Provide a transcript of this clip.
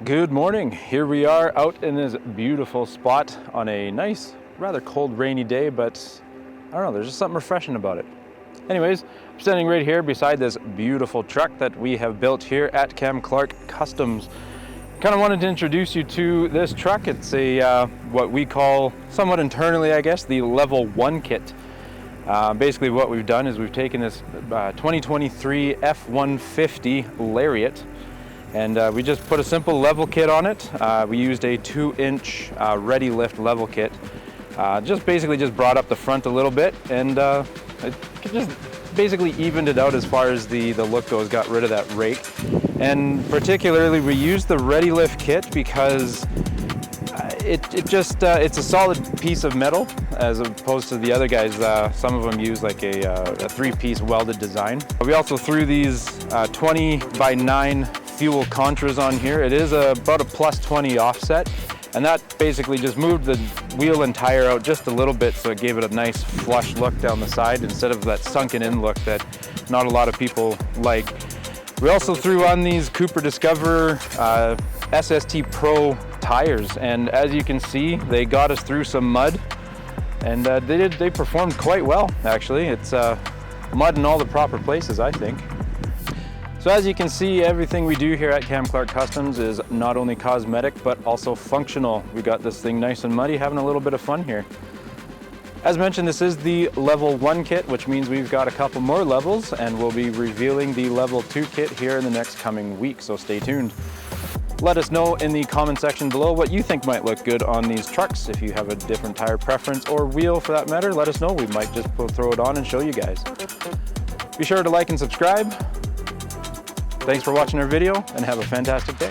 Good morning. Here we are out in this beautiful spot on a nice, rather cold, rainy day, but I don't know, there's just something refreshing about it. Anyways, I'm standing right here beside this beautiful truck that we have built here at Cam Clark Customs. Kind of wanted to introduce you to this truck. It's a what we call, somewhat internally I guess, the level 1 kit. Basically what we've done is we've taken this 2023 F-150 Lariat, and we just put a simple level kit on it. We used a 2-inch ready lift level kit. Just brought up the front a little bit, and it just basically evened it out as far as the look goes, got rid of that rake. And particularly we used the ready lift kit because it's a solid piece of metal as opposed to the other guys. Some of them use like a 3-piece welded design. We also threw these 20x9 fuel contras on here. It is about a +20 offset, and that basically just moved the wheel and tire out just a little bit, so it gave it a nice flush look down the side instead of that sunken in look that not a lot of people like. We also threw on these Cooper Discover SST Pro tires, and as you can see, they got us through some mud, and they performed quite well actually. It's mud in all the proper places, I think. So as you can see, everything we do here at Cam Clark Customs is not only cosmetic but also functional. We got this thing nice and muddy, having a little bit of fun here. As mentioned, this is the level 1 kit, which means we've got a couple more levels, and we'll be revealing the level 2 kit here in the next coming week, so stay tuned. Let us know in the comment section below what you think might look good on these trucks. If you have a different tire preference or wheel for that matter, let us know. We might just throw it on and show you guys. Be sure to like and subscribe. Thanks for watching our video, and have a fantastic day.